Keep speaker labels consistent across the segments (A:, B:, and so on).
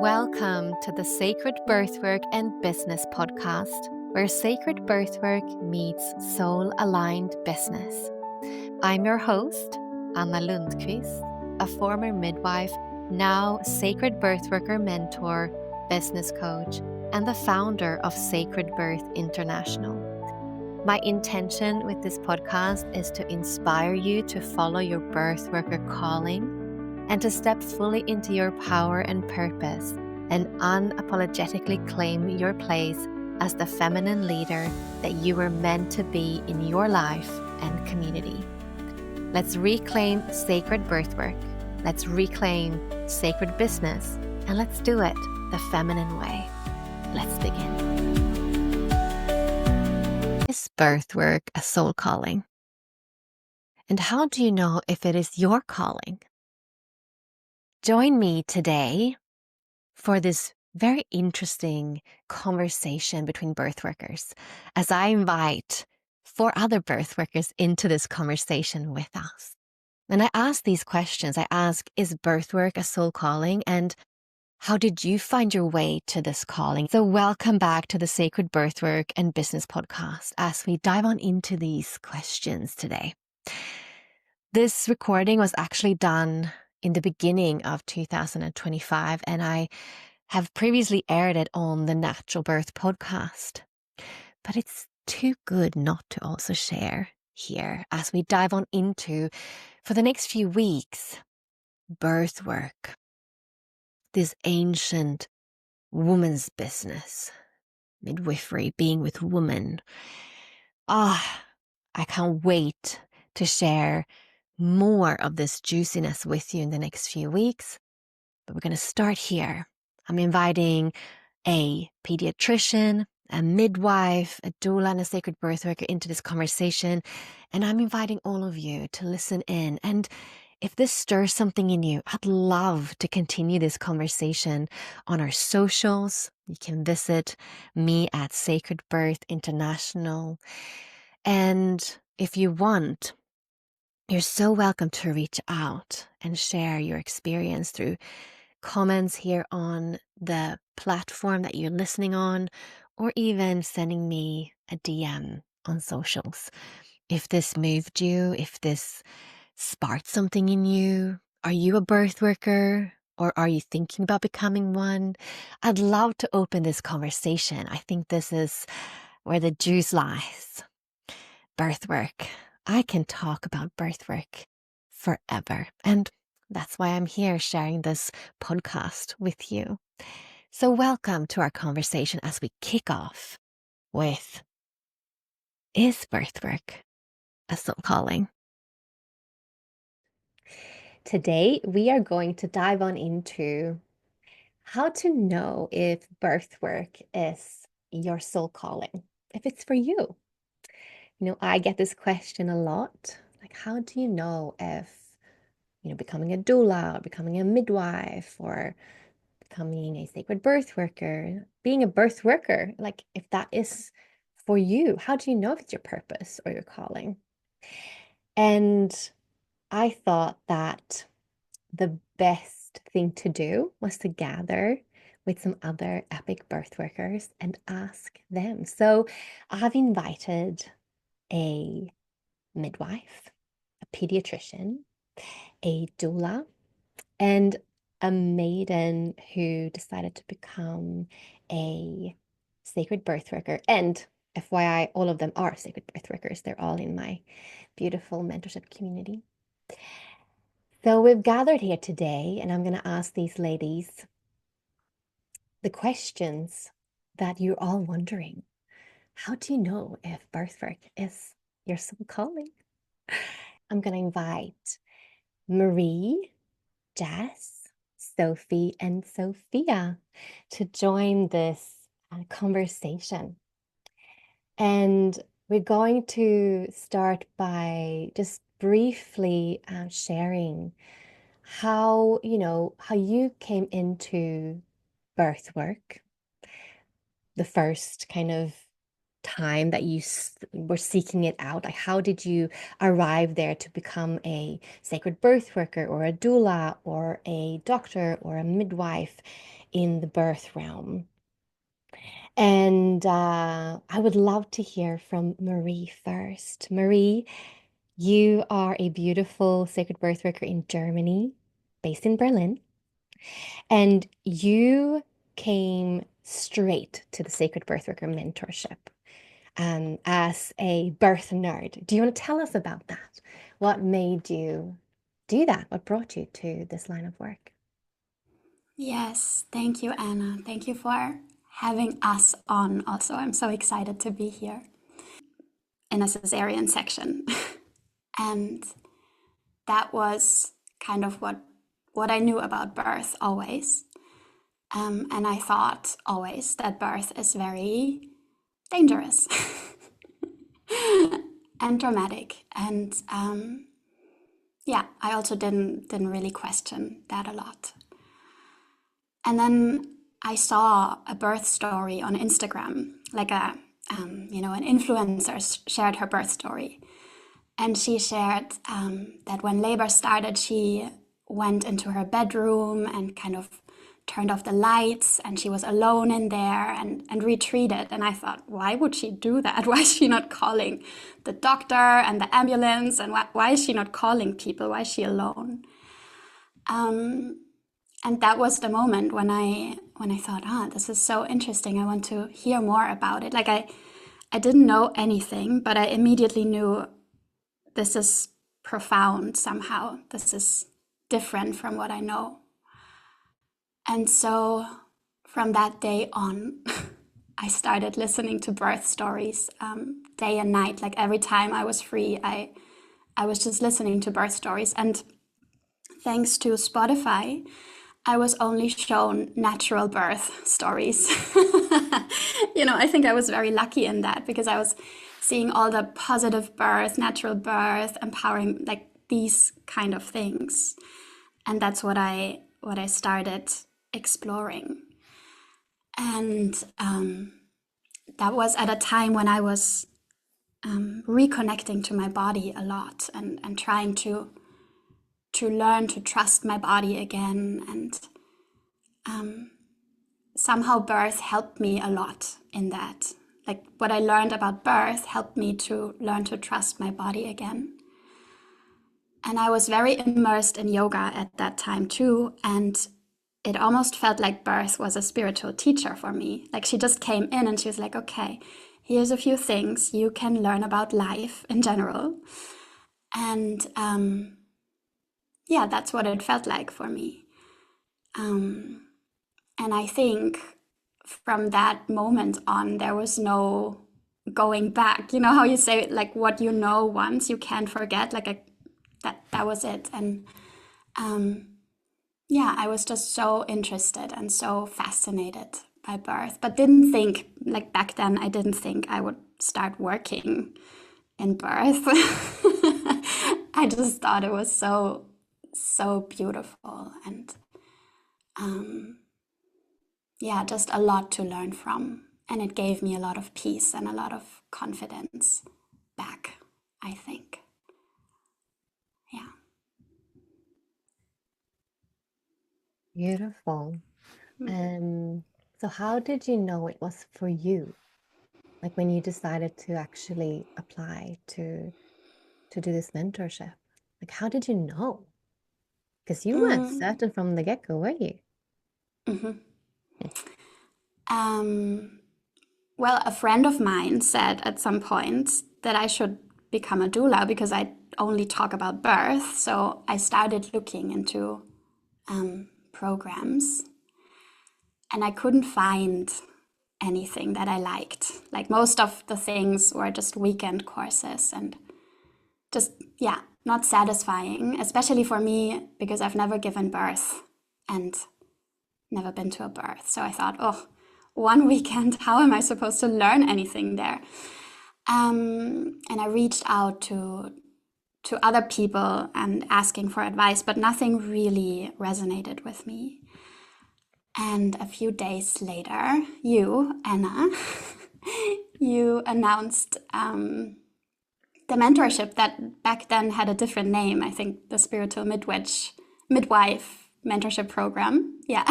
A: Welcome to the Sacred Birthwork and Business podcast, where sacred birthwork meets soul-aligned business. I'm your host, Anna Lundqvist, a former midwife, now sacred birthworker mentor, business coach, and the founder of Sacred Birth International. My intention with this podcast is to inspire you to follow your birthworker calling and to step fully into your power and purpose and unapologetically claim your place as the feminine leader that you were meant to be in your life and community. Let's reclaim sacred birthwork. Let's reclaim sacred business, and let's do it the feminine way. Let's begin. Is birthwork a soul calling? And how do you know if it is your calling? Join me today for this very interesting conversation between birth workers as I invite 4 other birth workers into this conversation with us. And I ask these questions. I ask, is birth work a soul calling? And how did you find your way to this calling? So welcome back to the Sacred Birthwork and Business podcast as we dive on into these questions today. This recording was actually done in the beginning of 2025, and I have previously aired it on the Natural Birth podcast. But it's too good not to also share here as we dive on into, for the next few weeks, birth work, this ancient woman's business, midwifery, being with women. I can't wait to share more of this juiciness with you in the next few weeks. But we're going to start here. I'm inviting a pediatrician, a midwife, a doula, and a sacred birthworker into this conversation. And I'm inviting all of you to listen in. And if this stirs something in you, I'd love to continue this conversation on our socials. You can visit me at Sacred Birth International. And if you want, you're so welcome to reach out and share your experience through comments here on the platform that you're listening on, or even sending me a DM on socials. If this moved you, if this sparked something in you, are you a birth worker or are you thinking about becoming one? I'd love to open this conversation. I think this is where the juice lies. Birth work. I can talk about birth work forever. And that's why I'm here sharing this podcast with you. So welcome to our conversation as we kick off with, is birth work a soul calling? Today, we are going to dive on into how to know if birth work is your soul calling, if it's for you. I get this question a lot, like, how do you know if, becoming a doula or becoming a midwife or becoming a sacred birth worker, being a birth worker, like if that is for you, how do you know if it's your purpose or your calling? And I thought that the best thing to do was to gather with some other epic birth workers and ask them. So I've invited a midwife, a pediatrician, a doula, and a maiden who decided to become a sacred birth worker. And FYI, all of them are sacred birth workers. They're all in my beautiful mentorship community. So we've gathered here today, and I'm going to ask these ladies the questions that you're all wondering. How do you know if birth work is your soul calling? I'm going to invite Marie, Jess, Sophie, and Sophia to join this conversation. And we're going to start by just briefly sharing how you came into birth work, the first kind of time that you were seeking it out? Like, how did you arrive there to become a sacred birth worker or a doula or a doctor or a midwife in the birth realm? And I would love to hear from Marie first. Marie, you are a beautiful sacred birth worker in Germany, based in Berlin, and you came straight to the sacred birth worker mentorship as a birth nerd. Do you want to tell us about that? What made you do that? What brought you to this line of work?
B: Yes, thank you, Anna. Thank you for having us on also. I'm so excited to be here in a cesarean section. And that was kind of what I knew about birth always. And I thought always that birth is very dangerous and dramatic. And yeah, I also didn't really question that a lot. And then I saw a birth story on Instagram, like an influencer shared her birth story. And she shared that when labor started, she went into her bedroom and kind of turned off the lights, and she was alone in there and retreated. And I thought, why would she do that? Why is she not calling the doctor and the ambulance? And why is she not calling people? Why is she alone? And that was the moment when I thought, this is so interesting. I want to hear more about it. Like I didn't know anything, but I immediately knew this is profound somehow. This is different from what I know. And so from that day on, I started listening to birth stories day and night. Like every time I was free, I was just listening to birth stories. And thanks to Spotify, I was only shown natural birth stories. I think I was very lucky in that because I was seeing all the positive birth, natural birth, empowering, like these kind of things. And that's what I started exploring. And that was at a time when I was reconnecting to my body a lot and trying to learn to trust my body again. And somehow birth helped me a lot in that. Like what I learned about birth helped me to learn to trust my body again. And I was very immersed in yoga at that time too. And it almost felt like birth was a spiritual teacher for me. Like she just came in and she was like, okay, here's a few things you can learn about life in general. And yeah, that's what it felt like for me. And I think from that moment on, there was no going back. You know how you say, like, what you know once, you can't forget. Like, that was it. And yeah, I was just so interested and so fascinated by birth, but didn't think, like back then, I didn't think I would start working in birth. I just thought it was so, so beautiful and yeah, just a lot to learn from. And it gave me a lot of peace and a lot of confidence back, I think. Yeah.
A: Beautiful. So how did you know it was for you? Like when you decided to actually apply to do this mentorship? Like how did you know? Because you weren't
B: Mm,
A: certain from the get-go, were you?
B: mhm. Well, a friend of mine said at some point that I should become a doula because I only talk about birth. So I started looking into programs and I couldn't find anything that I liked. Like most of the things were just weekend courses and just, yeah, not satisfying, especially for me because I've never given birth and never been to a birth. So I thought, oh, one weekend, how am I supposed to learn anything there? And I reached out to other people and asking for advice, but nothing really resonated with me. And a few days later, you, Anna, you announced the mentorship that back then had a different name. I think the spiritual midwife mentorship program. Yeah.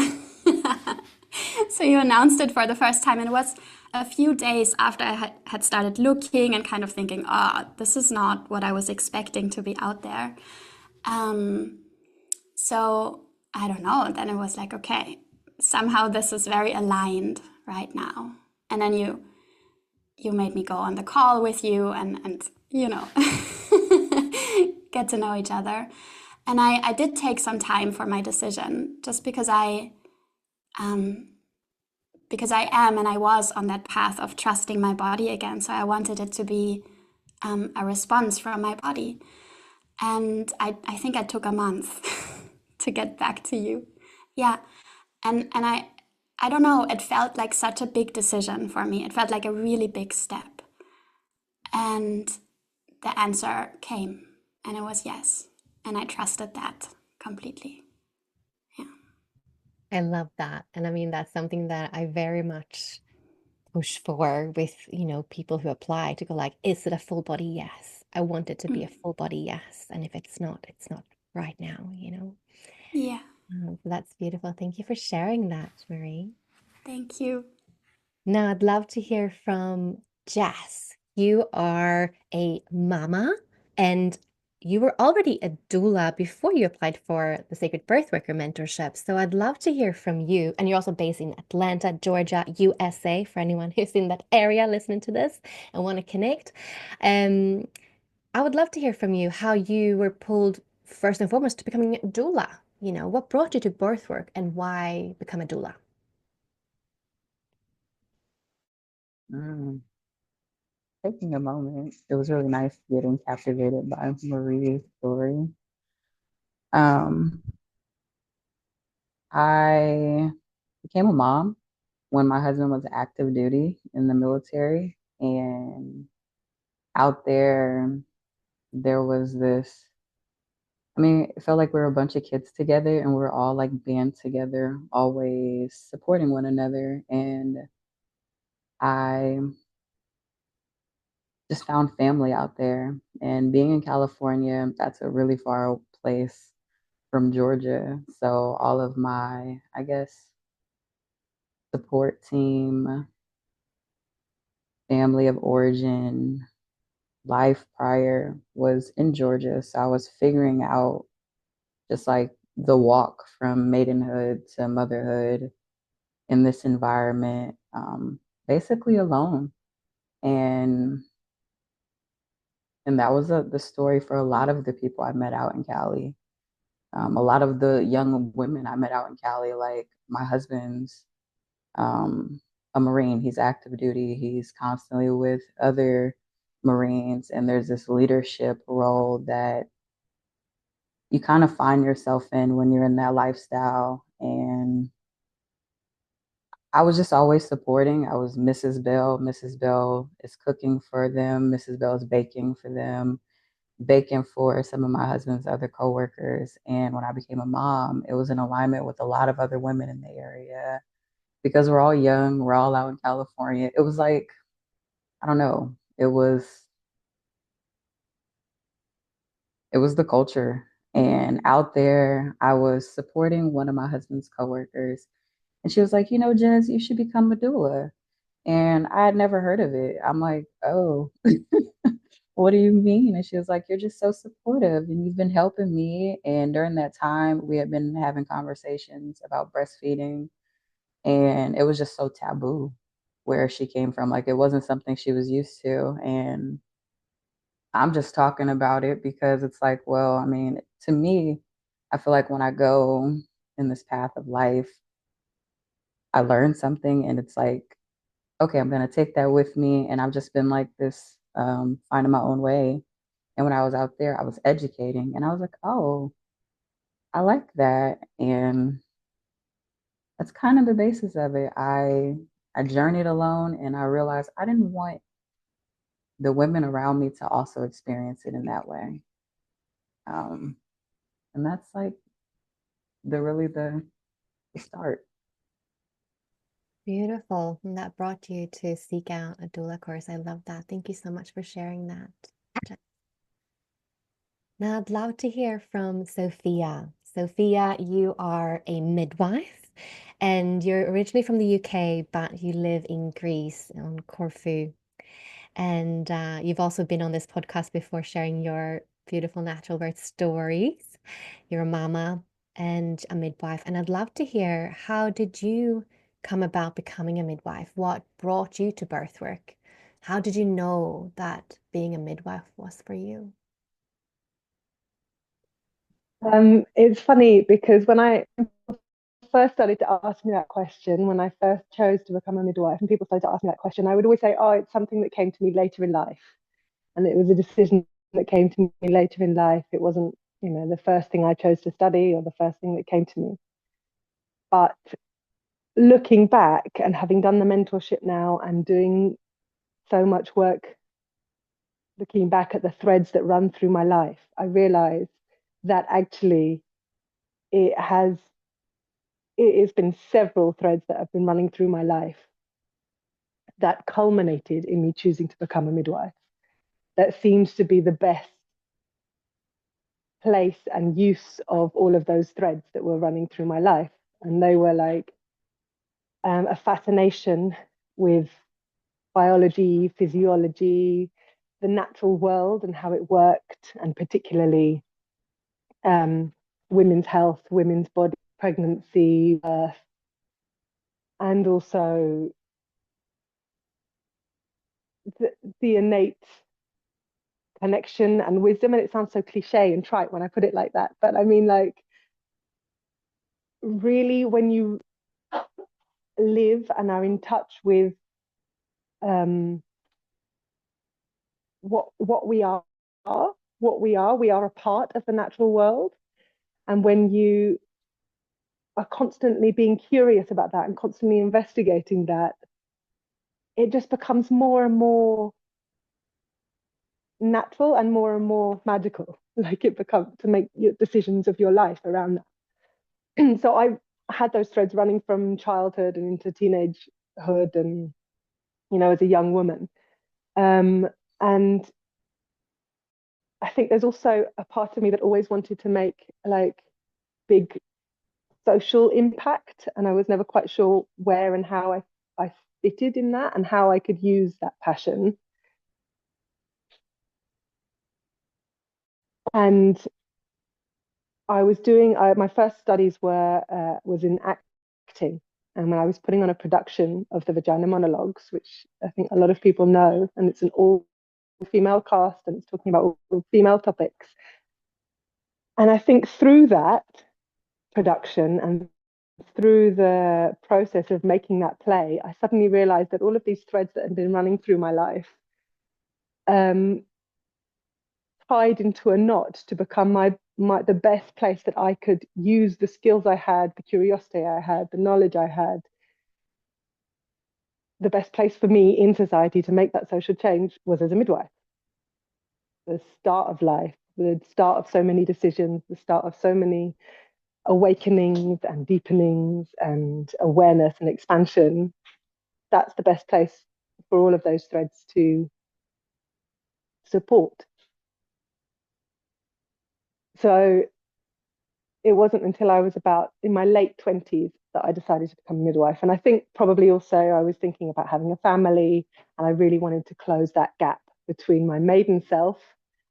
B: So you announced it for the first time, and it was a few days after I had started looking and kind of thinking, oh, this is not what I was expecting to be out there. Um, so I don't know. Then it was like, okay, somehow this is very aligned right now. And then you made me go on the call with you and you know get to know each other. And I did take some time for my decision just um, because I am and I was on that path of trusting my body again. So I wanted it to be a response from my body. And I think I took a month to get back to you. Yeah. And I don't know, it felt like such a big decision for me. It felt like a really big step. And the answer came, and it was yes. And I trusted that completely. Yeah.
A: I love that. And I mean, that's something that I very much push for with, people who apply to go like, is it a full body yes? I want it to be a
B: Mm.
A: full body yes. And if it's not right now.
B: Yeah.
A: So that's beautiful. Thank you for sharing that, Marie.
B: Thank you.
A: Now, I'd love to hear from Jess. You are a mama and you were already a doula before you applied for the Sacred Birthworker mentorship. So I'd love to hear from you. And you're also based in Atlanta, Georgia, USA, for anyone who's in that area listening to this and want to connect. Um, I would love to hear from you how you were pulled first and foremost to becoming a doula. What brought you to birth work and why become a doula?
C: Mm, Taking a moment. It was really nice getting captivated by Marie's story. Um, I became a mom when my husband was active duty in the military, and out there was this. I mean, it felt like we were a bunch of kids together, and we were all like band together, always supporting one another. And I just found family out there. And being in California, that's a really far place from Georgia. So all of my, I guess, support team, family of origin, life prior was in Georgia. So I was figuring out just like the walk from maidenhood to motherhood in this environment, basically alone. And and that was the story for a lot of the people I met out in Cali. A lot of the young women I met out in Cali, like my husband's a Marine. He's active duty. He's constantly with other Marines, and there's this leadership role that you kind of find yourself in when you're in that lifestyle. And I was just always supporting. I was Mrs. Bell. Mrs. Bell is cooking for them. Mrs. Bell is baking for them, baking for some of my husband's other coworkers. And when I became a mom, it was in alignment with a lot of other women in the area because we're all young, we're all out in California. It was like, I don't know, it was the culture. And out there, I was supporting one of my husband's coworkers. And she was like, Jess, you should become a doula. And I had never heard of it. I'm like, oh, what do you mean? And she was like, you're just so supportive and you've been helping me. And during that time, we had been having conversations about breastfeeding. And it was just so taboo where she came from. Like, it wasn't something she was used to. And I'm just talking about it because it's like, well, I mean, to me, I feel like when I go in this path of life, I learn something and it's like, okay, I'm going to take that with me. And I've just been like this, finding my own way. And when I was out there, I was educating and I was like, oh, I like that. And that's kind of the basis of it. I journeyed alone and I realized I didn't want the women around me to also experience it in that way. Um, and that's like the really the start.
A: Beautiful. And that brought you to seek out a doula course. I love that. Thank you so much for sharing that. Now, I'd love to hear from Sophia. Sophia, you are a midwife and you're originally from the UK, but you live in Greece on Corfu. And you've also been on this podcast before sharing your beautiful natural birth stories. You're a mama and a midwife. And I'd love to hear, how did you come about becoming a midwife? What brought you to birth work? How did you know that being a midwife was for you?
D: It's funny because when I first started to ask me that question, when I first chose to become a midwife, and people started to ask me that question, I would always say, "Oh, it's something that came to me later in life," and it was a decision that came to me later in life. It wasn't, the first thing I chose to study or the first thing that came to me. But looking back and having done the mentorship now and doing so much work, looking back at the threads that run through my life, I realized that actually it has it has been several threads that have been running through my life that culminated in me choosing to become a midwife. That seems to be the best place and use of all of those threads that were running through my life. And they were like a fascination with biology, physiology, the natural world and how it worked, and particularly women's health, women's body, pregnancy, birth, and also the innate connection and wisdom. And it sounds so cliche and trite when I put it like that, but I mean, like, really, when you live and are in touch with um, what we are, we are a part of the natural world. And when you are constantly being curious about that and constantly investigating that, it just becomes more and more natural and more magical. Like, it becomes to make decisions of your life around that. So I had those threads running from childhood and into teenagehood, and as a young woman. And I think there's also a part of me that always wanted to make like big social impact, and I was never quite sure where and how I fitted in that and how I could use that passion. And I was doing my first studies were was in acting, and when I was putting on a production of the Vagina Monologues, which I think a lot of people know, and it's an all female cast and it's talking about all female topics. And I think through that production and through the process of making that play, I suddenly realized that all of these threads that had been running through my life um, tied into a knot to become the best place that I could use the skills I had, the curiosity I had, the knowledge I had. The best place for me in society to make that social change was as a midwife. The start of life, the start of so many decisions, the start of so many awakenings and deepenings and awareness and expansion. That's the best place for all of those threads to support. So it wasn't until I was about in my late 20s that I decided to become a midwife. And I think probably also I was thinking about having a family, and I really wanted to close that gap between my maiden self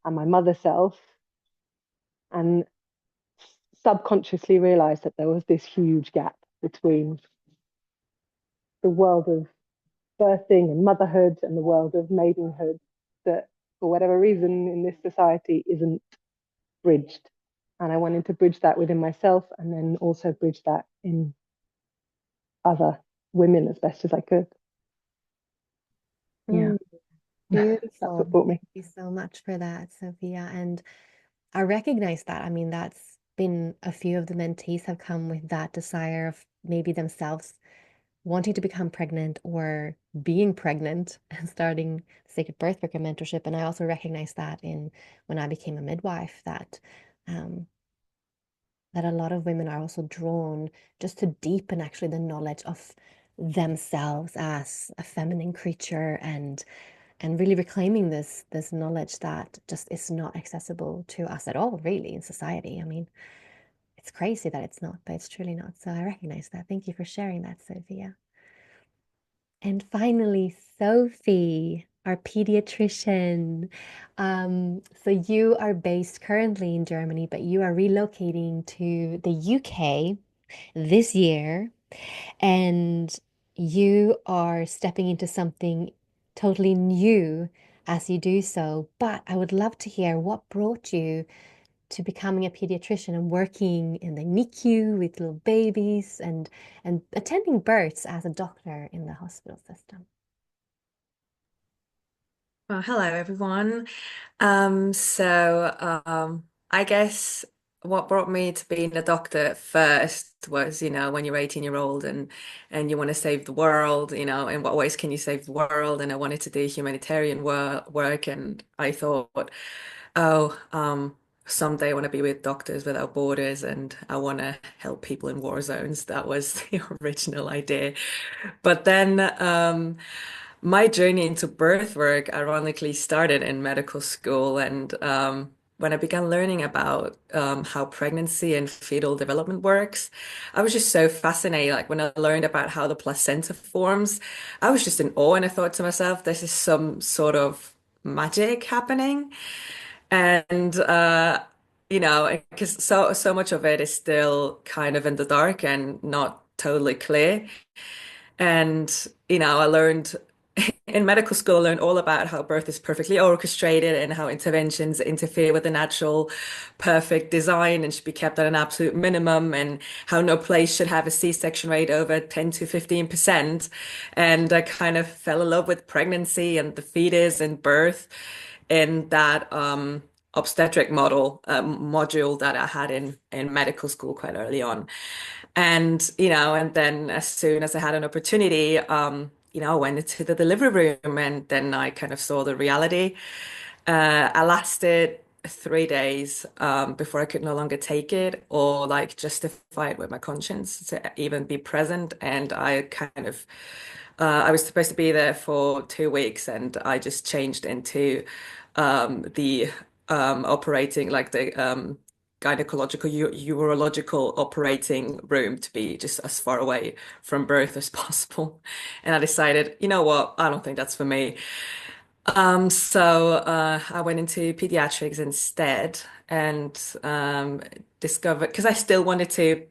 D: and my mother self, and subconsciously realized that there was this huge gap between the world of birthing and motherhood and the world of maidenhood that, for whatever reason, in this society isn't bridged. And I wanted to bridge that within myself and then also bridge that in other women as best as I could. Yeah,
A: Mm,
D: that's
A: beautiful.
D: what brought me.
A: Thank you so much for that, Sophia. And I recognize that. I mean, that's been a few of the mentees have come with that desire of maybe themselves wanting to become pregnant or being pregnant and starting sacred birth work and mentorship. And I also recognize that in when I became a midwife, um, that a lot of women are also drawn just to deepen actually the knowledge of themselves as a feminine creature and really reclaiming this knowledge that just is not accessible to us at all, really, in society. I mean, it's crazy that it's not, but it's truly not. So I recognize that. Thank you for sharing that, Sophia. And finally, Sophie, our pediatrician. So you are based currently in Germany, but you are relocating to the UK this year, and you are stepping into something totally new as you do so. But I would love to hear what brought you to becoming a pediatrician and working in the NICU with little babies and attending births as a doctor in the hospital system.
E: Well, hello everyone. I guess what brought me to being a doctor first was, when you're 18-year-old and you want to save the world, in what ways can you save the world? And I wanted to do humanitarian work, and I thought, oh, someday I want to be with Doctors Without Borders, and I want to help people in war zones. That was the original idea. But then my journey into birth work ironically started in medical school. And when I began learning about how pregnancy and fetal development works, I was just so fascinated. Like when I learned about how the placenta forms, I was just in awe. And I thought to myself, this is some sort of magic happening. And because so much of it is still kind of in the dark and not totally clear. And, I learned in medical school, I learned all about how birth is perfectly orchestrated and how interventions interfere with the natural, perfect design and should be kept at an absolute minimum, and how no place should have a C-section rate over 10 to 15%. And I kind of fell in love with pregnancy and the fetus and birth in that obstetric module that I had in medical school quite early on. And, and then as soon as I had an opportunity, I went into the delivery room, and then I kind of saw the reality. I lasted 3 days before I could no longer take it or like justify it with my conscience to even be present. And I was supposed to be there for 2 weeks, and I just changed into the operating, like the gynecological, urological operating room to be just as far away from birth as possible. And I decided, you know what, I don't think that's for me. I went into pediatrics instead, and discovered, because I still wanted to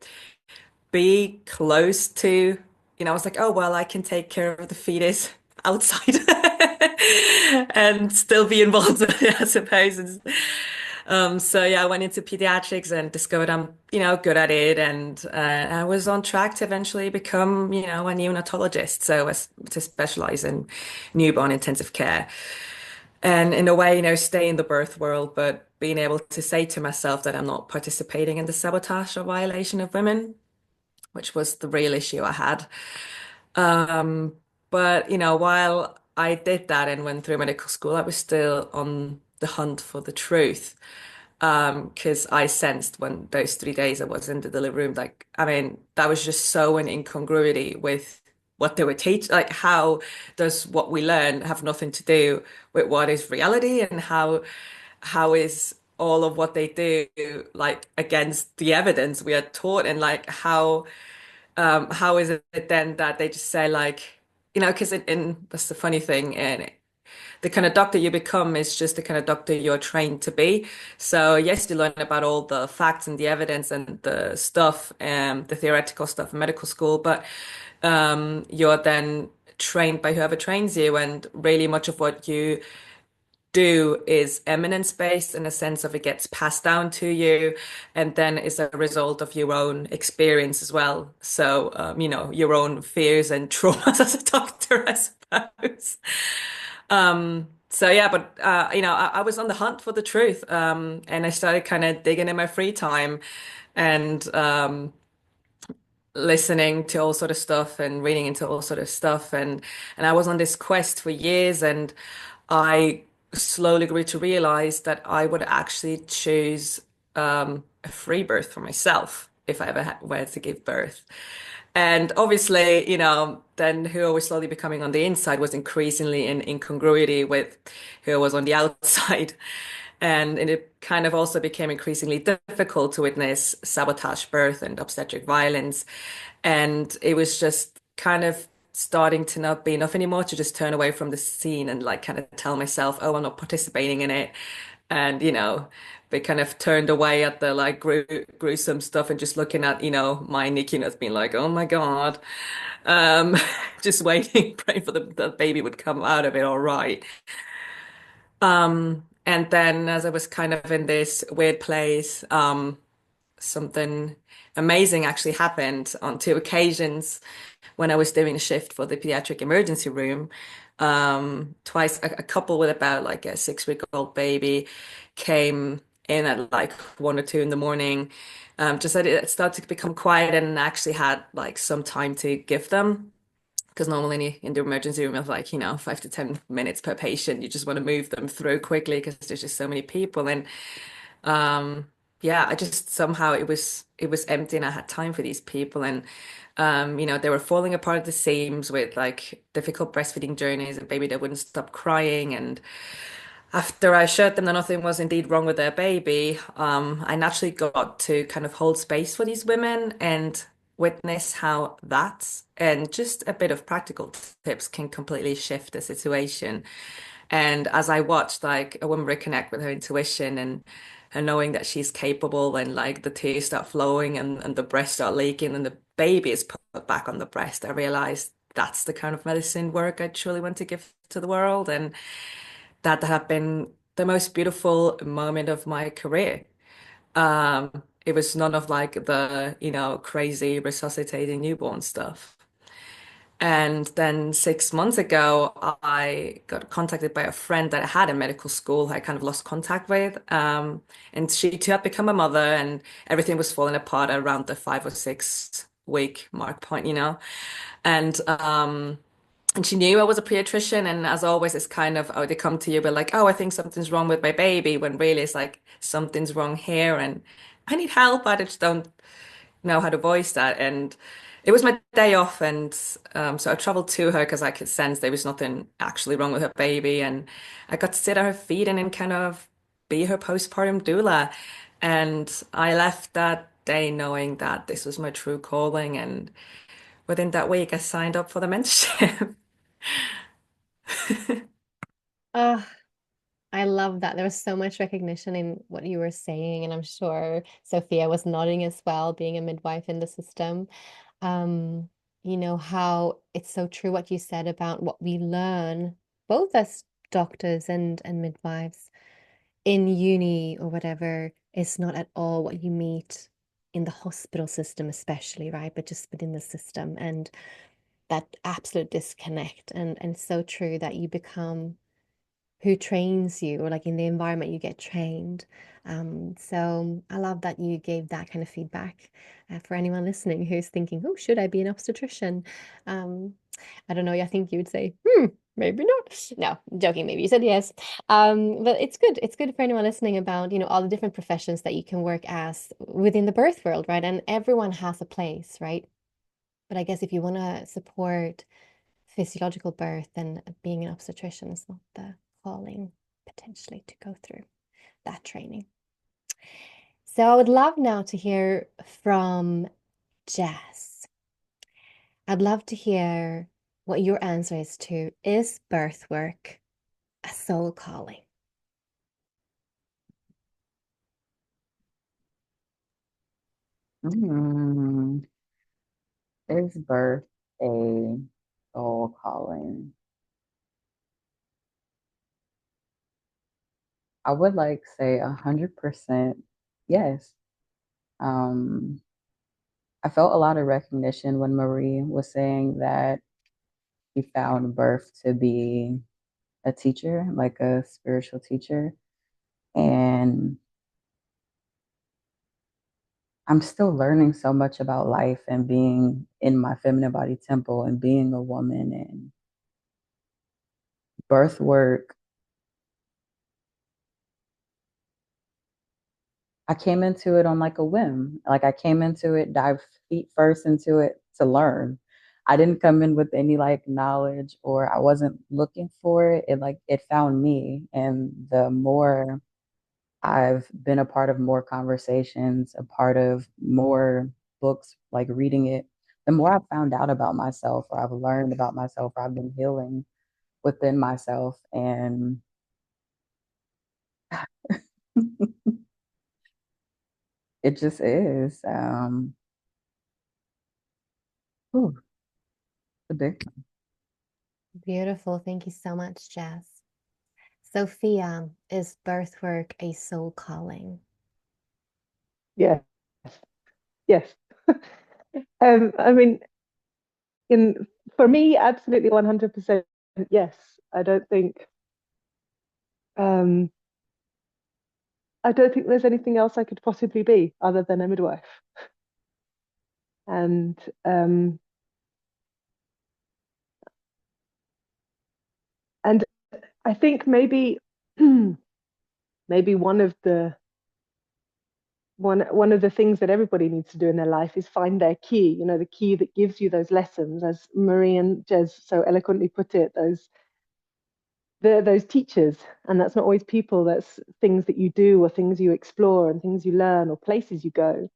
E: be close to, I was like, oh, well, I can take care of the fetus outside and still be involved with it, I suppose. I went into pediatrics and discovered I'm, good at it. And I was on track to eventually become, a neonatologist. To specialize in newborn intensive care. And in a way, stay in the birth world, but being able to say to myself that I'm not participating in the sabotage or violation of women, which was the real issue I had. But, while I did that and went through medical school, I was still on the hunt for the truth. Because I sensed when those 3 days I was in the delivery room, like, I mean, that was just so an incongruity with what they were teaching. Like, how does what we learn have nothing to do with what is reality, and how is all of what they do like against the evidence we are taught, and like how is it then that they just say like, because that's the funny thing, and the kind of doctor you become is just the kind of doctor you're trained to be. So yes, you learn about all the facts and the evidence and the stuff, the theoretical stuff in medical school, but you're then trained by whoever trains you, and really much of what you do is eminence based in a sense of it gets passed down to you, and then is a result of your own experience as well. So your own fears and traumas as a doctor, I suppose. I was on the hunt for the truth, and I started kind of digging in my free time, and listening to all sort of stuff and reading into all sort of stuff, and I was on this quest for years, and I slowly grew to realize that I would actually choose a free birth for myself if I ever were to give birth. And obviously, then who I was slowly becoming on the inside was increasingly in incongruity with who I was on the outside. And it kind of also became increasingly difficult to witness sabotage birth and obstetric violence. And it was just kind of starting to not be enough anymore to just turn away from the scene and like kind of tell myself, oh, I'm not participating in it. And, they kind of turned away at the like gruesome stuff and just looking at, my NICU being like, oh my God. Um, just waiting, praying for the baby would come out of it all right. And then as I was kind of in this weird place, something amazing actually happened on two occasions when I was doing a shift for the pediatric emergency room. Twice, a couple with about like a 6-week-old baby came in at like 1 or 2 in the morning. Just that it started to become quiet and actually had like some time to give them. Because normally in the emergency room, of like, 5 to 10 minutes per patient, you just want to move them through quickly because there's just so many people. And yeah, I just somehow it was empty and I had time for these people. And they were falling apart at the seams with like difficult breastfeeding journeys, a baby that wouldn't stop crying. And after I showed them that nothing was indeed wrong with their baby, I naturally got to kind of hold space for these women and witness how that and just a bit of practical tips can completely shift the situation. And as I watched like a woman reconnect with her intuition and knowing that she's capable and like the tears start flowing and the breast start leaking and the baby is put back on the breast, I realized that's the kind of medicine work I truly want to give to the world. And that had been the most beautiful moment of my career. It was none of like the, crazy resuscitating newborn stuff. And then 6 months ago, I got contacted by a friend that I had in medical school, I kind of lost contact with. And she too had become a mother, and everything was falling apart around the 5 or 6 week mark point. And and she knew I was a pediatrician, and as always, it's kind of, oh, they come to you, but like, oh, I think something's wrong with my baby, when really it's like something's wrong here, and I need help. I just don't know how to voice that. And it was my day off, and so I traveled to her because I could sense there was nothing actually wrong with her baby, and I got to sit at her feet and then kind of be her postpartum doula. And I left that day knowing that this was my true calling, and within that week, I signed up for the mentorship.
A: Oh, I love that. There was so much recognition in what you were saying, and I'm sure Sophia was nodding as well, being a midwife in the system. Um, how it's so true what you said about what we learn, both as doctors and midwives in uni or whatever, is not at all what you meet in the hospital system, especially, right? But just within the system, and that absolute disconnect, and so true that you become who trains you, or like in the environment you get trained. So I love that you gave that kind of feedback for anyone listening who's thinking, oh, should I be an obstetrician? Um, I don't know. I think you would say, maybe not. No, joking. Maybe you said yes. But it's good. It's good for anyone listening about, all the different professions that you can work as within the birth world, right? And everyone has a place, right? But I guess if you want to support physiological birth, then being an obstetrician is not the calling potentially to go through that training. So I would love now to hear from Jess. I'd love to hear what your answer is to, is birth work a soul calling?
C: Hmm. Is birth a soul calling? I would like say 100% yes. Um, I felt a lot of recognition when Marie was saying that she found birth to be a teacher, like a spiritual teacher. And I'm still learning so much about life and being in my feminine body temple and being a woman, and birth work I came into it on like a whim. Like I came into it, dive feet first into it to learn. I didn't come in with any like knowledge, or I wasn't looking for it. It found me. And the more I've been a part of more conversations, a part of more books, like reading it, the more I've found out about myself, or I've learned about myself, or I've been healing within myself. And it just is. Ooh, a big
A: Beautiful. Thank you so much, Jess. Sophia, is birth work a soul calling?
D: Yes, yes. I mean, in for me, absolutely 100% yes. I don't think um, I don't think there's anything else I could possibly be other than a midwife. And and I think maybe maybe one of the things that everybody needs to do in their life is find their key, the key that gives you those lessons, as Marie and Jez so eloquently put it, those teachers. And that's not always people, that's things that you do or things you explore and things you learn or places you go.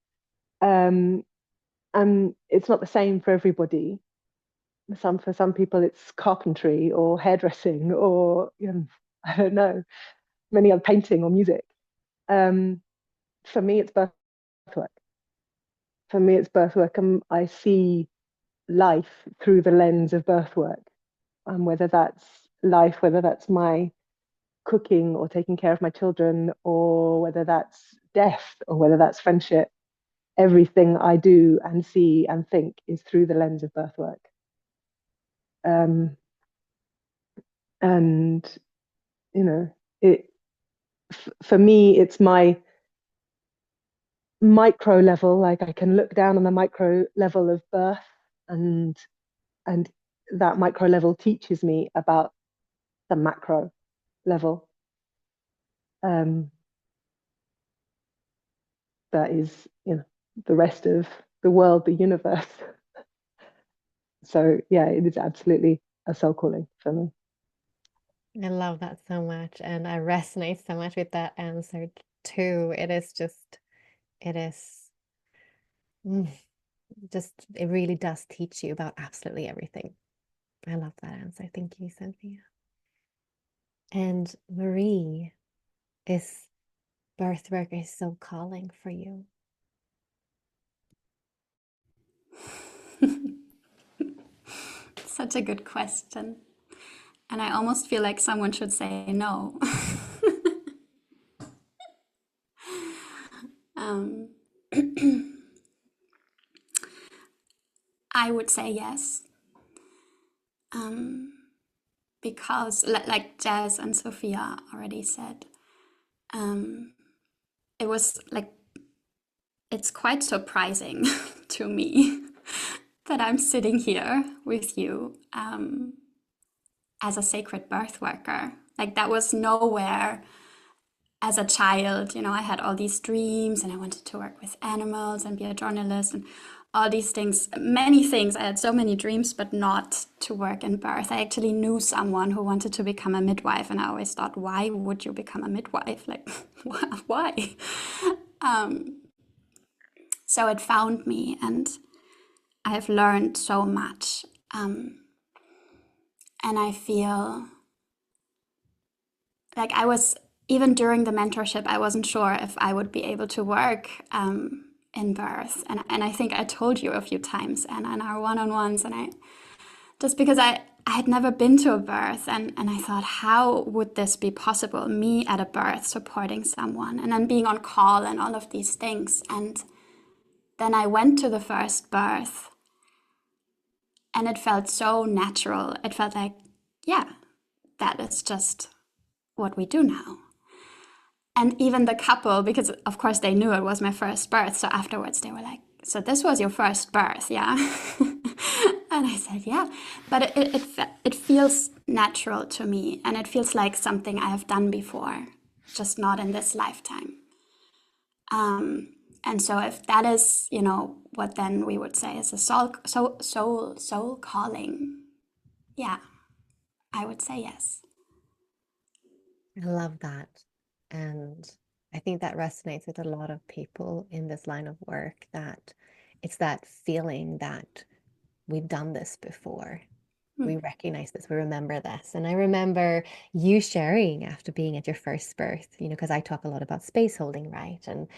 D: And it's not the same for everybody. For some people it's carpentry or hairdressing or I don't know, many other painting or music. For me it's birth work. For me it's birth work, and I see life through the lens of birth work. Whether that's life, whether that's my cooking or taking care of my children, or whether that's death, or whether that's friendship, everything I do and see and think is through the lens of birth work. Um, and it for me, it's my micro level. Like I can look down on the micro level of birth, and and that micro level teaches me about the macro level. Um, that is, the rest of the world, the universe. So yeah, it is absolutely a soul calling for me.
A: I love that so much, and I resonate so much with that answer too. It is just, it is mm, just, it really does teach you about absolutely everything. I love that answer. Thank you, Sophia. And Marie, is birth work a soul calling for you?
B: Such a good question. And I almost feel like someone should say no. um, I would say yes. Because, like Jazz and Sophia already said, it was like, it's quite surprising to me that I'm sitting here with you as a sacred birth worker. Like, that was nowhere as a child. I had all these dreams and I wanted to work with animals and be a journalist and all these things, many things. I had so many dreams, but not to work in birth. I actually knew someone who wanted to become a midwife, and I always thought, why would you become a midwife? Like, why? So it found me, and I have learned so much. And I feel like even during the mentorship, I wasn't sure if I would be able to work in birth. And I think I told you a few times, and in our one-on-ones, and just because I had never been to a birth, and I thought, how would this be possible? Me at a birth supporting someone, and then being on call and all of these things. And then I went to the first birth, and it felt so natural. It felt like, yeah, that is just what we do now. And even the couple, because of course they knew it was my first birth, so afterwards they were like, so this was your first birth, yeah? And I said, yeah. But it feels natural to me, and it feels like something I have done before, just not in this lifetime. And so if that is, what then we would say is a soul calling, yeah, I would say yes.
A: I love that. And I think that resonates with a lot of people in this line of work, that it's that feeling that we've done this before. We recognize this, we remember this. And I remember you sharing after being at your first birth, because I talk a lot about space holding, right? And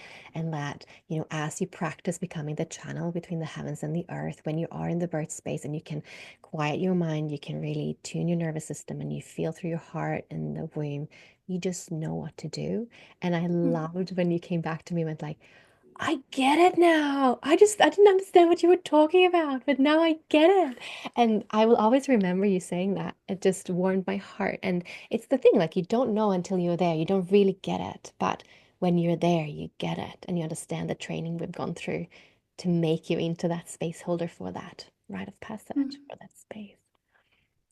A: that, as you practice becoming the channel between the heavens and the earth, when you are in the birth space and you can quiet your mind, you can really tune your nervous system and you feel through your heart in the womb, you just know what to do. And I loved when you came back to me and went like, I get it now. I didn't understand what you were talking about, but now I get it. And I will always remember you saying that. It just warmed my heart. And it's the thing, like you don't know until you're there. You don't really get it. But when you're there, you get it and you understand the training we've gone through to make you into that space holder for that rite of passage, for that space.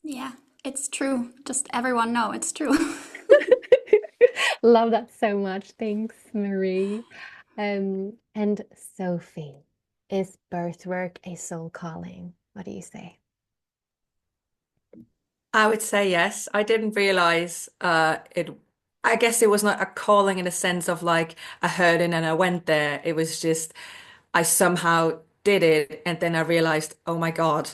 B: Yeah, it's true. Just everyone know it's true.
A: Love that so much. Thanks, Marie. And Sophie, is birth work a soul calling? What do you say?
E: I would say yes. I didn't realize I guess it was not a calling in a sense of like I heard it and I went there. It was just I somehow did it and then I realized, oh my God,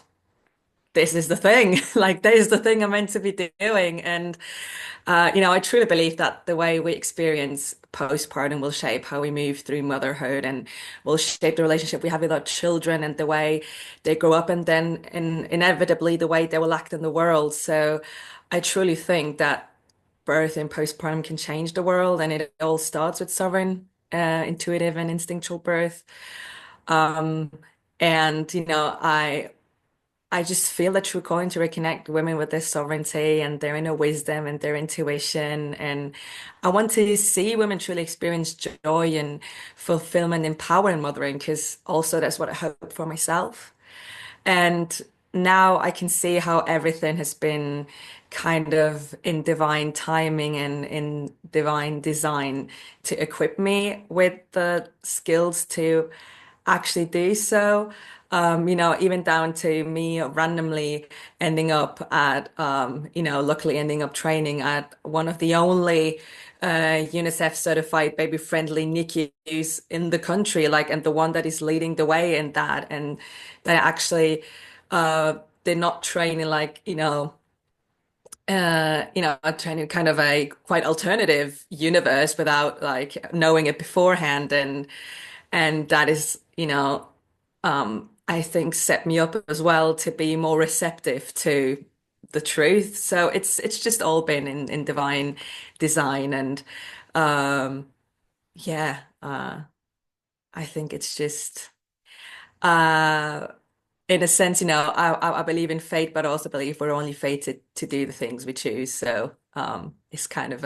E: this is the thing. Like this is the thing I'm meant to be doing. And I truly believe that the way we experience postpartum will shape how we move through motherhood and will shape the relationship we have with our children and the way they grow up and then inevitably the way they will act in the world. So I truly think that birth and postpartum can change the world, and it all starts with sovereign, intuitive and instinctual birth. Um, and I just feel a true calling to reconnect women with their sovereignty and their inner wisdom and their intuition. And I want to see women truly experience joy and fulfillment and power in mothering, because also that's what I hope for myself. And now I can see how everything has been kind of in divine timing and in divine design to equip me with the skills to actually do so. Even down to me randomly ending up at, luckily ending up training at one of the only UNICEF certified baby friendly NICUs in the country, like, and the one that is leading the way in that. And that actually, they're not training like, training kind of a quite alternative universe without like knowing it beforehand. And that is, I think set me up as well to be more receptive to the truth. So it's just all been in divine design. And yeah, I think it's just uh in a sense, I believe in fate, but I also believe we're only fated to do the things we choose. So it's kind of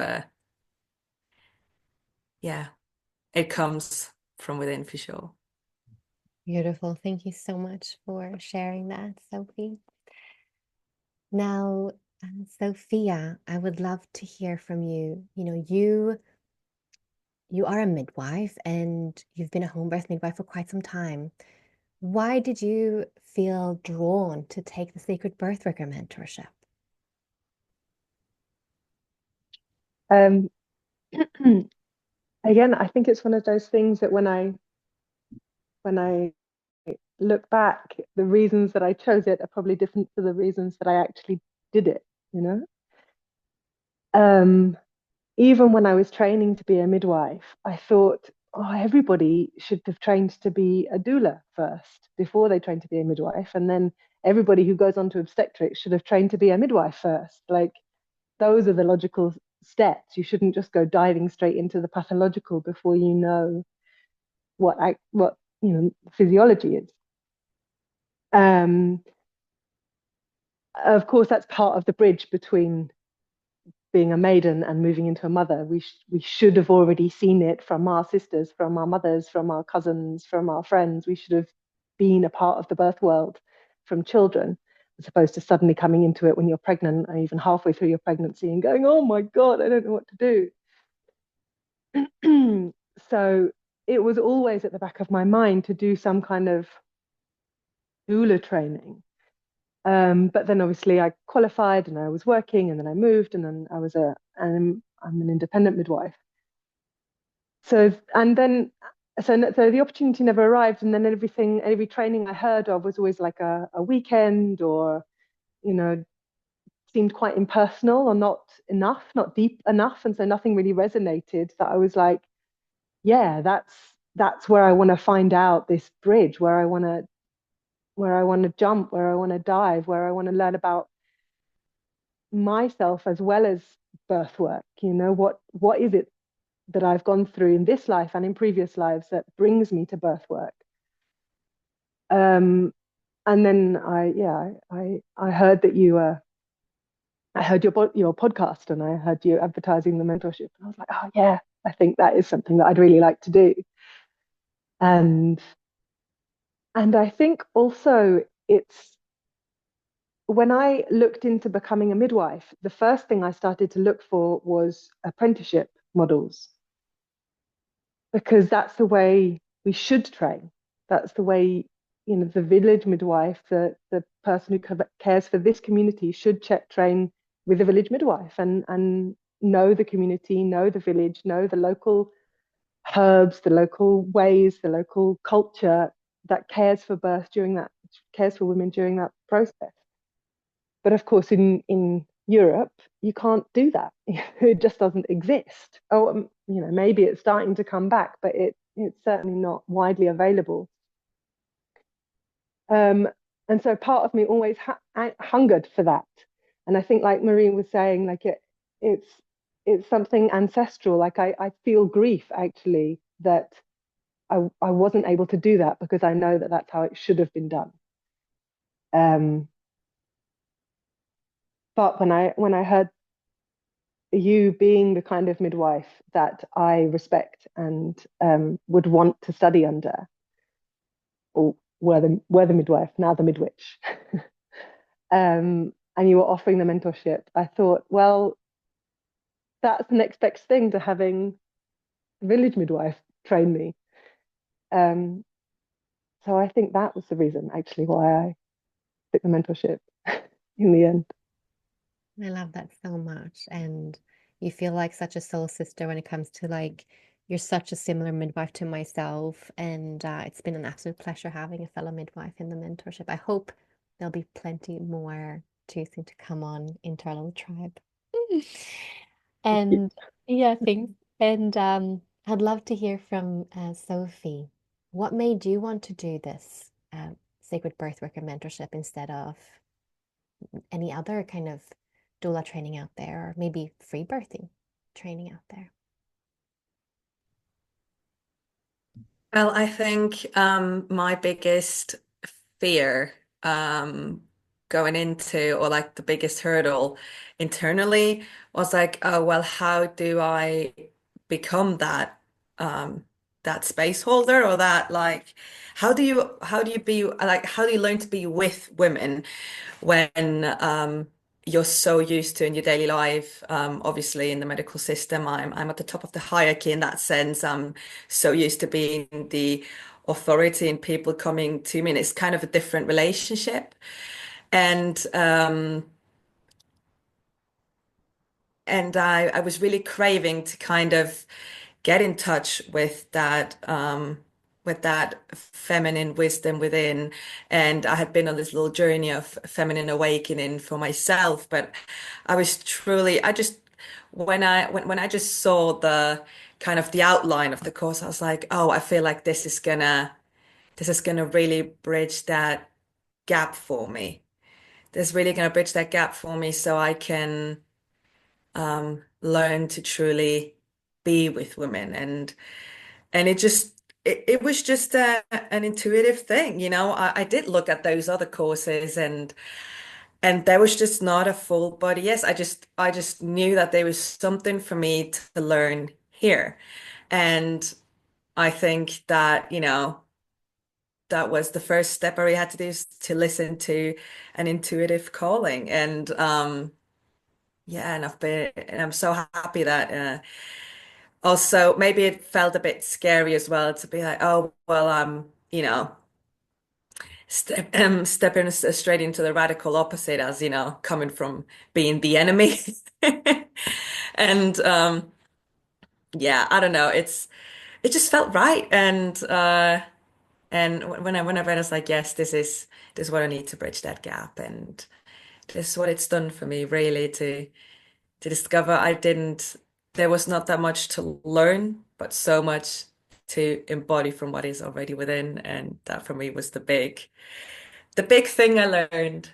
E: yeah, it comes from within for sure.
A: Beautiful. Thank you so much for sharing that, Sophie. Now, Sophia, I would love to hear from you. You are a midwife and you've been a home birth midwife for quite some time. Why did you feel drawn to take the Sacred Birthworker mentorship?
D: Um, Again, I think it's one of those things that when I look back, the reasons that I chose it are probably different to the reasons that I actually did it, you know? Even when I was training to be a midwife, I thought, oh, everybody should have trained to be a doula first before they train to be a midwife. And then everybody who goes on to obstetrics should have trained to be a midwife first. Like, those are the logical steps. You shouldn't just go diving straight into the pathological before you know what physiology is. Um, of course, that's part of the bridge between being a maiden and moving into a mother. We should have already seen it from our sisters, from our mothers, from our cousins, from our friends. We should have been a part of the birth world from children, as opposed to suddenly coming into it when you're pregnant or even halfway through your pregnancy and going, oh my God, I don't know what to do. So it was always at the back of my mind to do some kind of doula training. But then obviously I qualified and I was working, and then I moved, and then I'm an independent midwife. So and then so the opportunity never arrived, and then every training I heard of was always like a weekend, or you know, seemed quite impersonal or not enough, not deep enough, and so nothing really resonated. That I was like, yeah, that's where I want to find out this bridge, where I want to jump, where I want to dive, where I want to learn about myself as well as birth work. You know, what is it that I've gone through in this life and in previous lives that brings me to birth work? And then I heard that I heard your podcast, and I heard you advertising the mentorship, and I was like, oh yeah, I think that is something that I'd really like to do. And I think also it's when I looked into becoming a midwife, the first thing I started to look for was apprenticeship models, because that's the way we should train. That's the way, you know, the village midwife, the person who cares for this community should train with a village midwife, and know the community, know the village, know the local herbs, the local ways, the local culture that cares for women during that process. But of course, in Europe, you can't do that. It just doesn't exist. Oh, you know, maybe it's starting to come back, but it's certainly not widely available. Um, and so part of me always hungered for that. And I think, like Marie was saying, like it's it's something ancestral. Like I feel grief actually that I wasn't able to do that, because I know that that's how it should have been done. Um, but when I heard you being the kind of midwife that I respect and would want to study under, or were the midwife, now the midwitch, and you were offering the mentorship, I thought, well, that's the next best thing to having the village midwife train me. Um, so I think that was the reason actually why I took the mentorship in the end.
A: I love that so much. And you feel like such a soul sister when it comes to like, you're such a similar midwife to myself. And it's been an absolute pleasure having a fellow midwife in the mentorship. I hope there'll be plenty more choosing to come on into our little tribe. And yeah, thanks. And I'd love to hear from Sophie. What made you want to do this sacred birth worker mentorship instead of any other kind of doula training out there, or maybe free birthing training out there?
E: Well, I think my biggest fear um, going into, or like the biggest hurdle internally was like, oh, well, how do I become um, that space holder, or that like, how do you be like, how do you learn to be with women when you're so used to in your daily life. Obviously, in the medical system, I'm at the top of the hierarchy in that sense. I'm so used to being the authority and people coming to me, and it's kind of a different relationship. And I was really craving to kind of get in touch with that feminine wisdom within. And I had been on this little journey of feminine awakening for myself. But I was truly, I just when I just saw the kind of the outline of the course, I was like, oh, I feel like this is gonna really bridge that gap for me. This is really gonna bridge that gap for me so I can learn to truly be with women. And it was just an intuitive thing, you know. I did look at those other courses, and there was just not a full body yes. I just knew that there was something for me to learn here. And I think that, you know, that was the first step I really had to do, is to listen to an intuitive calling. And yeah, and I'm so happy that also maybe it felt a bit scary as well to be like, oh, well, stepping straight into the radical opposite as, coming from being the enemy. And yeah, I don't know. It just felt right. And when I read, I was like, yes, this is what I need to bridge that gap. And this is what it's done for me, really, to discover there was not that much to learn, but so much to embody from what is already within. And that for me was the big thing I learned.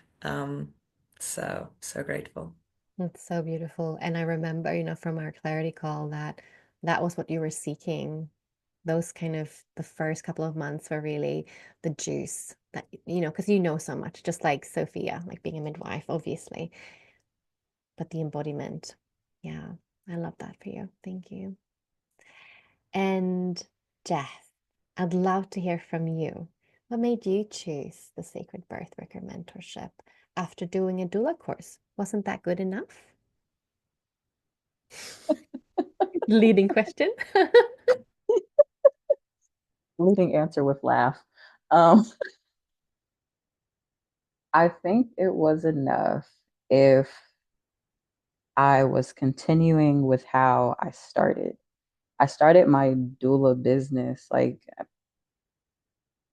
E: So grateful.
A: It's so beautiful. And I remember, from our clarity call that that was what you were seeking. Those kind of the first couple of months were really the juice that, because so much, just like Sophia, like being a midwife, obviously, but the embodiment. Yeah, I love that for you. Thank you. And Jess, I'd love to hear from you. What made you choose the Sacred Birthworker mentorship after doing a doula course? Wasn't that good enough? Leading question.
C: Leading answer with laugh. Um, I think it was enough if I was continuing with how I started. I started my doula business so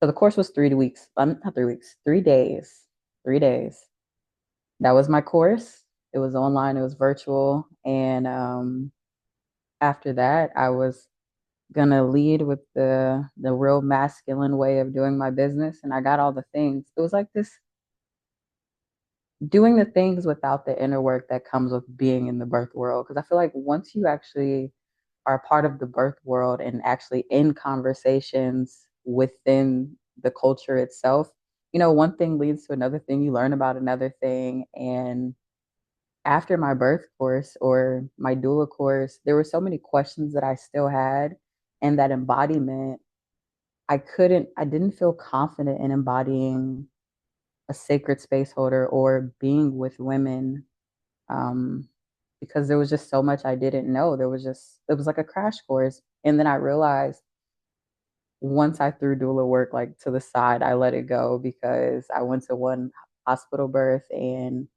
C: the course was 3 weeks. Not 3 weeks, 3 days. 3 days. That was my course. It was online, it was virtual. And after that, I was gonna lead with the real masculine way of doing my business. And I got all the things. It was like this doing the things without the inner work that comes with being in the birth world. Because I feel like once you actually are part of the birth world and actually in conversations within the culture itself, one thing leads to another thing. You learn about another thing. And after my birth course or my doula course, there were so many questions that I still had. And that embodiment, I didn't feel confident in embodying a sacred space holder or being with women, um, because there was just so much I didn't know. It was like a crash course. And then I realized once I threw doula work like to the side, I let it go because I went to one hospital birth and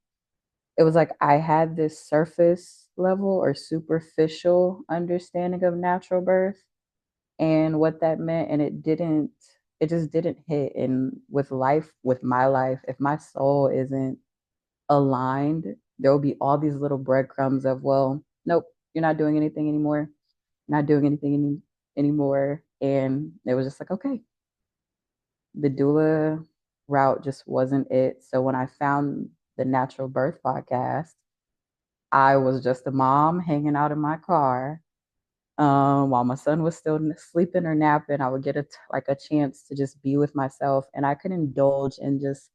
C: it was like I had this surface level or superficial understanding of natural birth and what that meant. And it just didn't hit. And with life, with my life, if my soul isn't aligned, there will be all these little breadcrumbs of, well, nope, you're not doing anything anymore, not doing anything anymore. And it was just like, okay, the doula route just wasn't it. So when I found the Natural Birth podcast, I was just a mom hanging out in my car. While my son was still sleeping or napping, I would get a chance to just be with myself, and I could indulge in just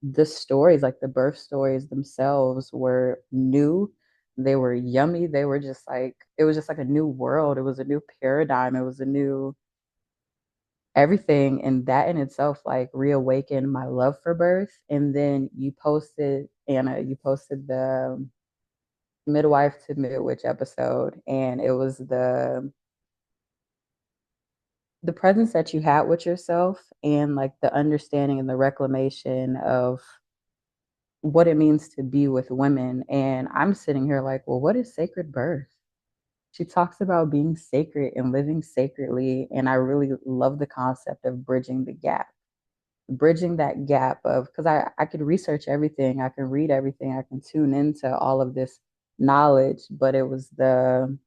C: the stories, like the birth stories themselves were new. They were yummy. They were just like, it was just like a new world. It was a new paradigm. It was a new everything. And that in itself, like, reawakened my love for birth. And then Anna, you posted the midwife to midwitch episode. And it was the presence that you had with yourself and like the understanding and the reclamation of what it means to be with women. And I'm sitting here like, well, what is sacred birth? She talks about being sacred and living sacredly. And I really love the concept of bridging that gap of, because I could research everything, I can read everything, I can tune into all of this knowledge, but it was the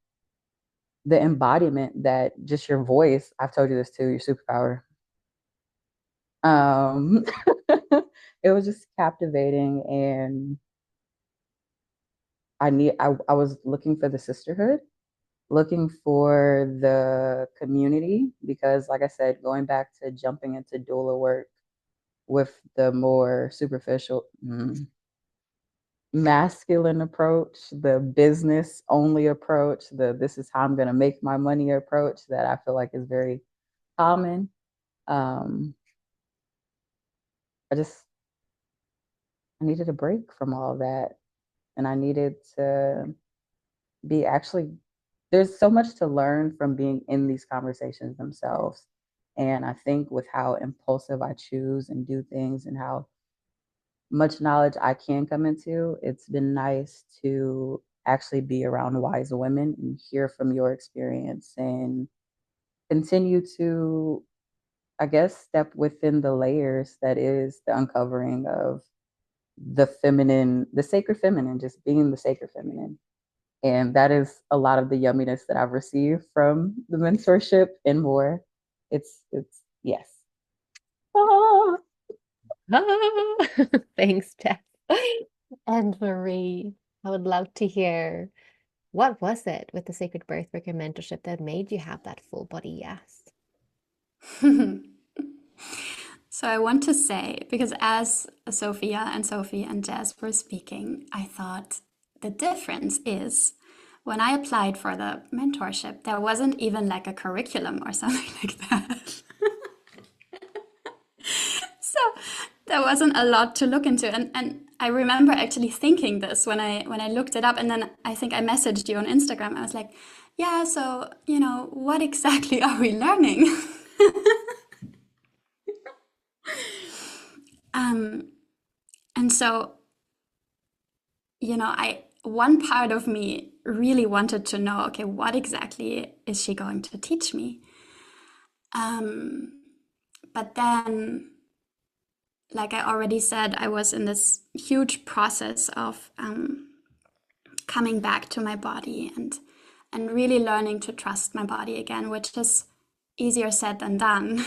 C: embodiment that just your voice, I've told you this too, your superpower. Um, it was just captivating and I was looking for the sisterhood, looking for the community because like I said, going back to jumping into doula work with the more superficial masculine approach, the business only approach, the this is how I'm going to make my money approach that I feel like is very common. Um, I just I needed a break from all that and I needed to be actually there's so much to learn from being in these conversations themselves. And I think with how impulsive I choose and do things and how much knowledge I can come into, it's been nice to actually be around wise women and hear from your experience and continue to, I guess, step within the layers that is the uncovering of the feminine, the sacred feminine, just being the sacred feminine. And that is a lot of the yumminess that I've received from the mentorship and more. It's yes. Ah.
A: Ah, thanks, Jess. And Marie, I would love to hear, what was it with the Sacred Birthworker mentorship that made you have that full body yes?
B: So I want to say, because as Sophia and Sophie and Jess were speaking, I thought the difference is when I applied for the mentorship, there wasn't even like a curriculum or something like that. So there wasn't a lot to look into. And I remember actually thinking this when I looked it up, and then I think I messaged you on Instagram. I was like, yeah, so, what exactly are we learning? And so, one part of me really wanted to know, okay, what exactly is she going to teach me? But then, like I already said, I was in this huge process of coming back to my body and really learning to trust my body again, which is easier said than done.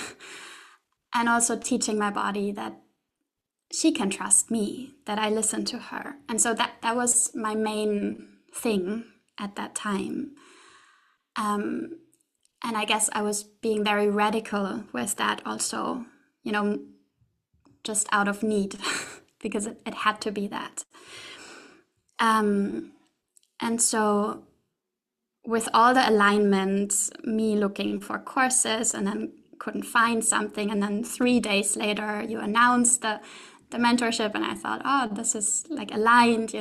B: And also teaching my body that she can trust me, that I listen to her. And so that was my main thing at that time. And I guess I was being very radical with that also, just out of need, because it had to be that. And so with all the alignments, me looking for courses and then couldn't find something, and then 3 days later you announced the mentorship, and I thought, oh, this is like aligned,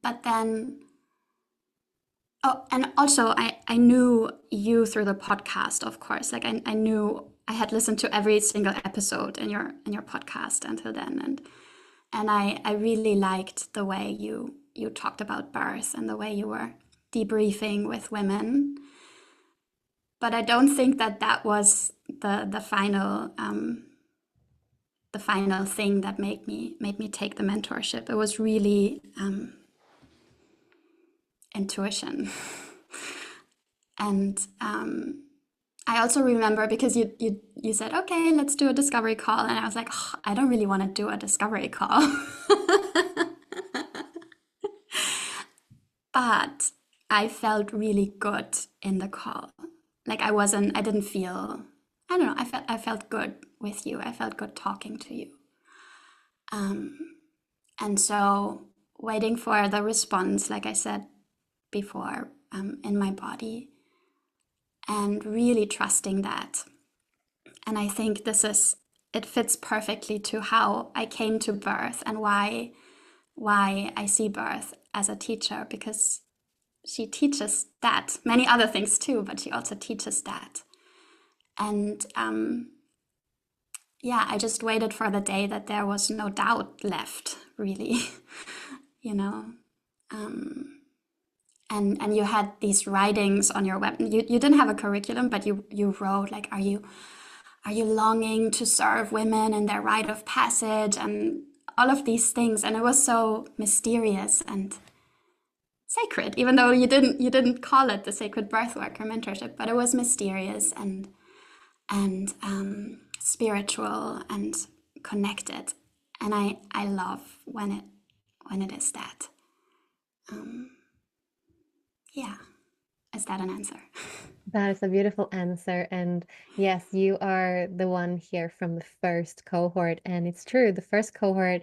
B: but then, oh, and also I knew you through the podcast, of course. Like I knew I had listened to every single episode in your podcast until then, and I really liked the way you talked about birth and the way you were debriefing with women. But I don't think that was the final thing that made me take the mentorship. It was really intuition. And I also remember, because you said, okay, let's do a discovery call, and I was like, oh, I don't really want to do a discovery call. But I felt really good in the call. Like I didn't feel, I don't know, I felt good with you. I felt good talking to you. And so waiting for the response, like I said before, in my body, and really trusting that. And I think it fits perfectly to how I came to birth and why I see birth as a teacher, because she teaches that, many other things too, but she also teaches that. And yeah, I just waited for the day that there was no doubt left, really, you know. And you had these writings on your web. You didn't have a curriculum, but you wrote like, are you longing to serve women in their rite of passage, and all of these things. And it was so mysterious and sacred, even though you didn't call it the Sacred Birthworker mentorship, but it was mysterious and spiritual and connected. And I love when it is that. Yeah. Is that an answer?
A: That is a beautiful answer. And yes, you are the one here from the first cohort. And it's true, the first cohort,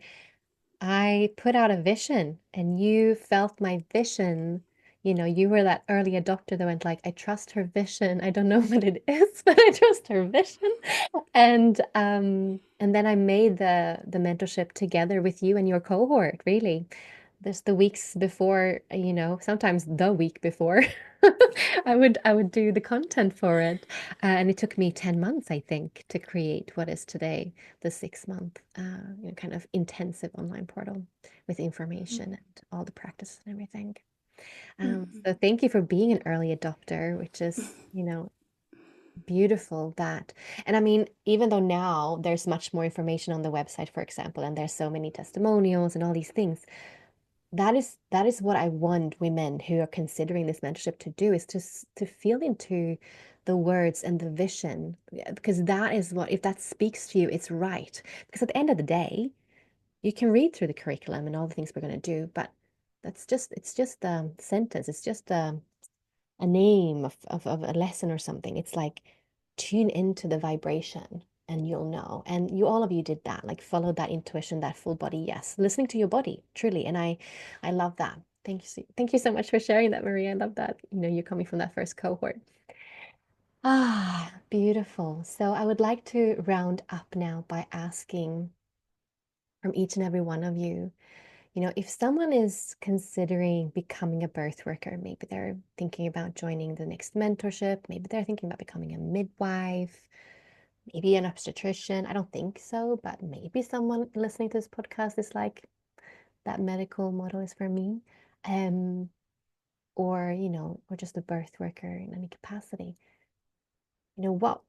A: I put out a vision and you felt my vision. You were that early adopter that went like, I trust her vision. I don't know what it is, but I trust her vision. And then I made the mentorship together with you and your cohort, really. there's the weeks before, sometimes the week before, I would do the content for it. And it took me 10 months, I think, to create what is today the 6 month kind of intensive online portal with information and all the practice and everything. So thank you for being an early adopter, which is, beautiful that. And I mean, even though now there's much more information on the website, for example, and there's so many testimonials and all these things, that is what I want women who are considering this mentorship to do, is to feel into the words and the vision. Because that is what, if that speaks to you, it's right. Because at the end of the day, you can read through the curriculum and all the things we're going to do, but it's just a sentence. It's just a name of a lesson or something. It's like tune into the vibration and you'll know. And all of you did that, like follow that intuition, that full body yes, listening to your body, truly. And I love that. Thank you so much for sharing that, Maria. I love that. You're coming from that first cohort. Beautiful. So I would like to round up now by asking from each and every one of you, if someone is considering becoming a birth worker, maybe they're thinking about joining the next mentorship, maybe they're thinking about becoming a midwife, maybe an obstetrician. I don't think so, but maybe someone listening to this podcast is like, that medical model is for me. Or just a birth worker in any capacity. What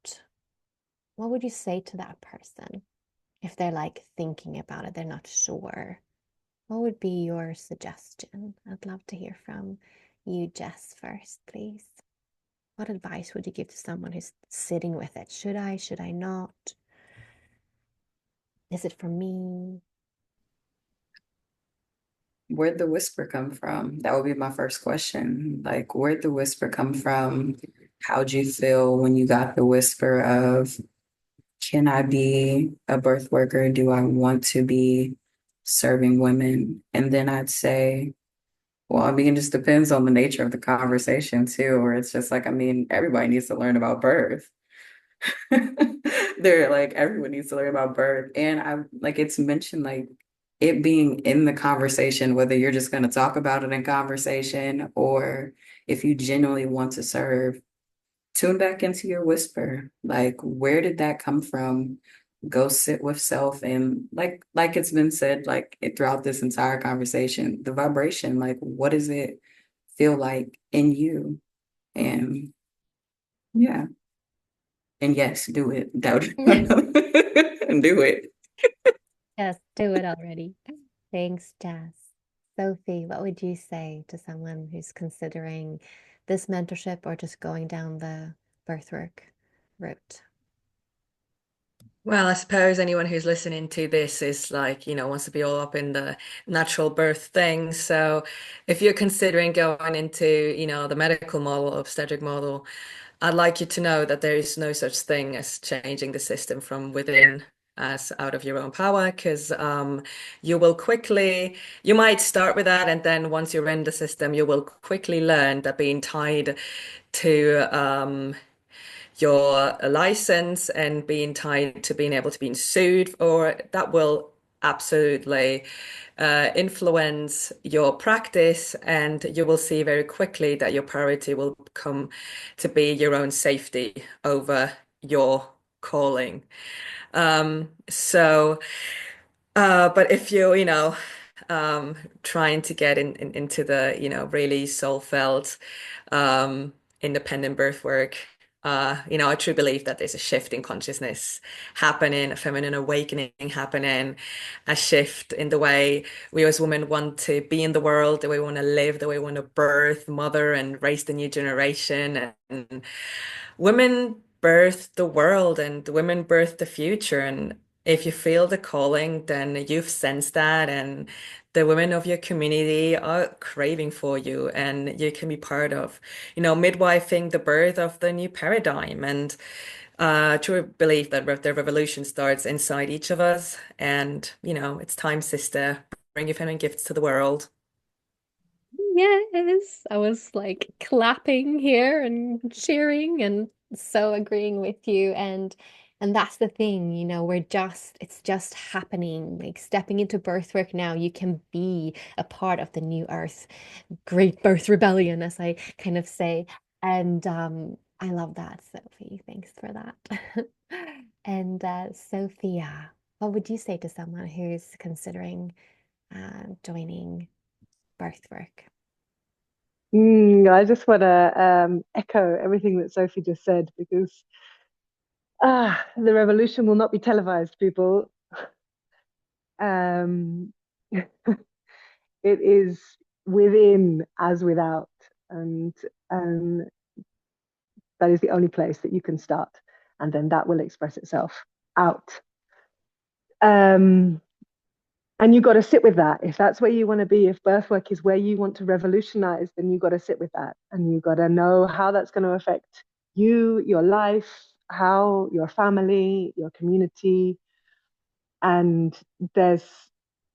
A: would you say to that person if they're like thinking about it, they're not sure? What would be your suggestion? I'd love to hear from you, Jess, first, please. What advice would you give to someone who's sitting with it? Should I not? Is it for me?
C: Where'd the whisper come from? That would be my first question. Like, where'd the whisper come from? How'd you feel when you got the whisper of, can I be a birth worker? Do I want to be serving women? And then I'd say, well, I mean, it just depends on the nature of the conversation too, where it's just like, I mean, everybody needs to learn about birth. They're like, everyone needs to learn about birth. And I like, it's mentioned like it being in the conversation, whether you're just going to talk about it in conversation or if you genuinely want to serve, tune back into your whisper. Like, where did that come from? Go sit with self, and like it's been said, like throughout this entire conversation, the vibration, like what does it feel like in you? And yeah. And yes, do it. And do it.
A: Yes, do it already. Thanks, Jess. Sophie, what would you say to someone who's considering this mentorship or just going down the birthwork route?
E: Well, I suppose anyone who's listening to this is like, wants to be all up in the natural birth thing. So if you're considering going into, the medical model, obstetric model, I'd like you to know that there is no such thing as changing the system from within as out of your own power, because you might start with that, and then once you're in the system, you will quickly learn that being tied to your license and being tied to being able to be sued, or that will absolutely influence your practice, and you will see very quickly that your priority will come to be your own safety over your calling. But if trying to get into the, really soul-felt, independent birth work, I truly believe that there's a shift in consciousness happening, a feminine awakening happening, a shift in the way we as women want to be in the world, the way we want to live, the way we want to birth, mother, and raise the new generation. And women birth the world and women birth the future. And if you feel the calling, then you've sensed that, and the women of your community are craving for you, and you can be part of, midwifing the birth of the new paradigm. And true belief that the revolution starts inside each of us. And, it's time, sister, bring your feminine gifts to the world.
A: Yes, I was like clapping here and cheering and so agreeing with you. And And that's the thing, it's just happening. Like stepping into birth work now, you can be a part of the new earth, great birth rebellion, as I kind of say. And I love that, Sophie. Thanks for that. And Sophia, what would you say to someone who's considering joining birth work?
D: I just want to echo everything that Sophie just said, because the revolution will not be televised, people. Um, it is within as without, and um, that is the only place that you can start, and then that will express itself out. And you got to sit with that. If that's where you want to be, if birth work is where you want to revolutionize, then you got to sit with that, and you got to know how that's going to affect you, your life, how your family, your community. And there's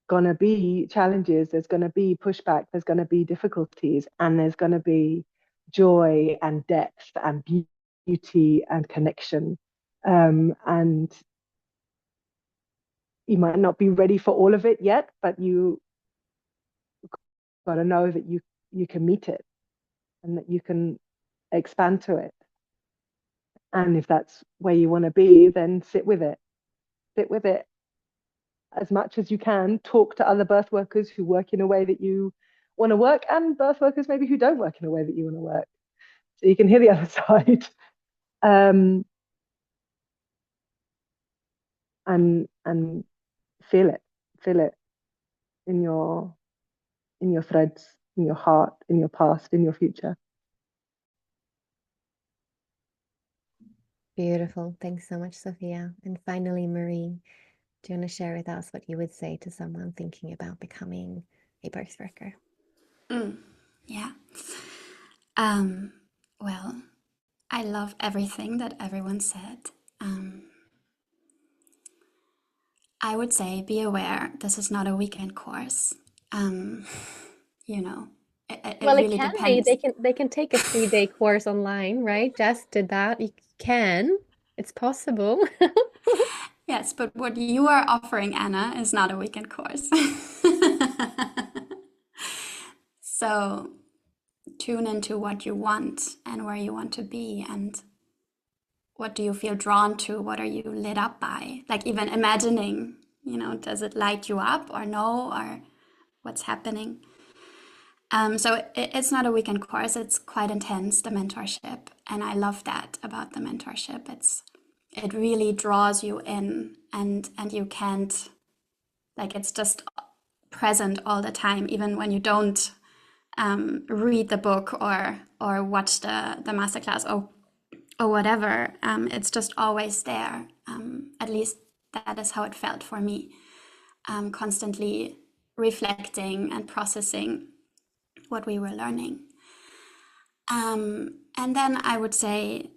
D: going to be challenges, there's going to be pushback, there's going to be difficulties, and there's going to be joy and depth and beauty and connection. And you might not be ready for all of it yet, but you got to know that you can meet it and that you can expand to it. And if that's where you want to be, then sit with it. Sit with it as much as you can. Talk to other birth workers who work in a way that you want to work, and birth workers maybe who don't work in a way that you want to work, so you can hear the other side. And feel it in your threads, in your heart, in your past, in your future.
A: Beautiful. Thanks so much, Sophia. And finally, Marie, do you want to share with us what you would say to someone thinking about becoming a birth worker?
B: Yeah. Well, I love everything that everyone said. I would say be aware this is not a weekend course. You know, it
A: Well, it
B: really
A: can be.
B: depends.
A: They can take a 3-day course online, right? Jess did that. You can. It's possible.
B: Yes, but what you are offering, Anna, is not a weekend course. So tune into what you want and where you want to be, and what do you feel drawn to? What are you lit up by? Like, even imagining, does it light you up or no, or what's happening? So it's not a weekend course. It's quite intense, the mentorship, and I love that about the mentorship. It really draws you in, and you can't, like, it's just present all the time, even when you don't read the book or watch the masterclass or whatever. It's just always there. At least that is how it felt for me. Constantly reflecting and processing what we were learning. And then I would say,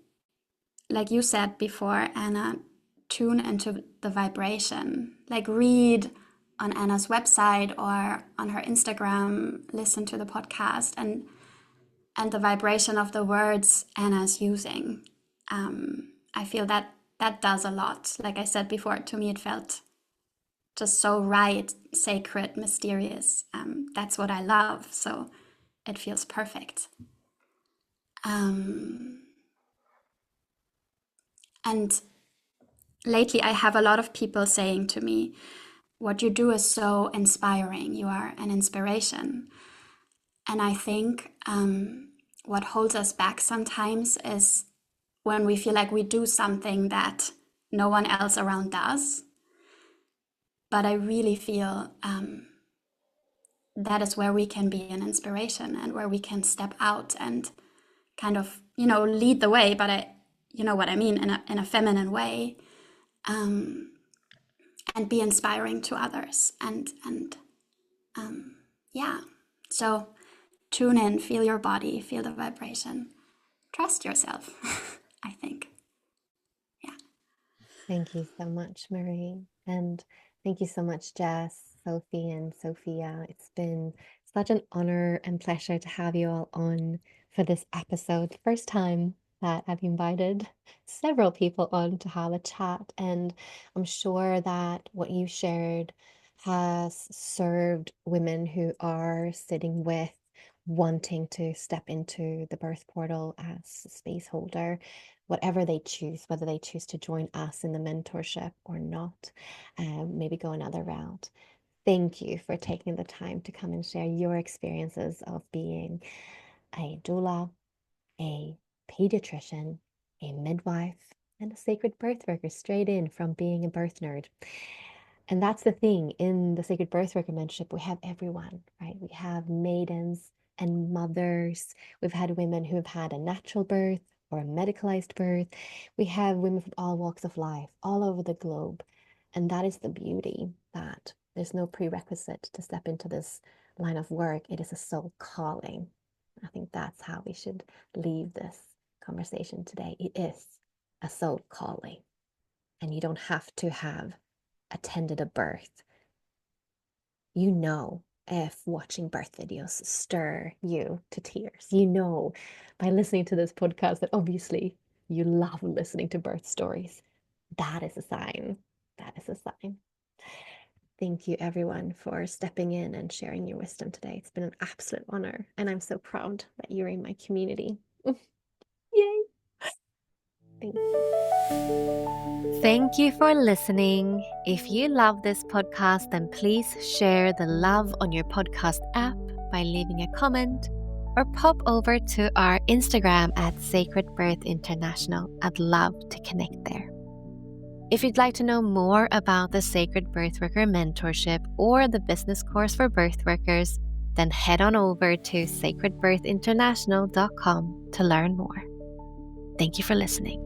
B: like you said before, Anna, tune into the vibration. Like, read on Anna's website or on her Instagram, listen to the podcast, and the vibration of the words Anna's using. I feel that does a lot. Like I said before, to me it felt just so right, sacred, mysterious. That's what I love. So it feels perfect. And lately I have a lot of people saying to me, what you do is so inspiring. You are an inspiration. And I think what holds us back sometimes is when we feel like we do something that no one else around does. But I really feel that is where we can be an inspiration, and where we can step out and kind of, lead the way, but you know what I mean, in a feminine way, and be inspiring to others. And yeah, so tune in, feel your body, feel the vibration, trust yourself. I think. Yeah.
A: Thank you so much, Marie. And thank you so much, Jess, Sophie, and Sophia. It's been such an honor and pleasure to have you all on for this episode. First time that I've invited several people on to have a chat, and I'm sure that what you shared has served women who are sitting with wanting to step into the birth portal as a space holder, whatever they choose, whether they choose to join us in the mentorship or not, maybe go another route. Thank you for taking the time to come and share your experiences of being a doula, a pediatrician, a midwife, and a sacred birth worker straight in from being a birth nerd. And that's the thing, in the Sacred Birth Worker Mentorship, we have everyone, right? We have maidens and mothers. We've had women who have had a natural birth or a medicalized birth. We have women from all walks of life, all over the globe. And that is the beauty, that there's no prerequisite to step into this line of work. It is a soul calling. I think that's how we should leave this conversation today. It is a soul calling. And you don't have to have attended a birth. You know if watching birth videos stir you to tears. You know by listening to this podcast that obviously you love listening to birth stories. That is a sign. That is a sign. Thank you, everyone, for stepping in and sharing your wisdom today. It's been an absolute honor, and I'm so proud that you're in my community. Yay! Thank you. Thank you for listening. If you love this podcast, then please share the love on your podcast app by leaving a comment or pop over to our Instagram at Sacred Birth International. I'd love to connect there. If you'd like to know more about the Sacred Birth Worker Mentorship or the business course for birth workers, then head on over to sacredbirthinternational.com to learn more. Thank you for listening.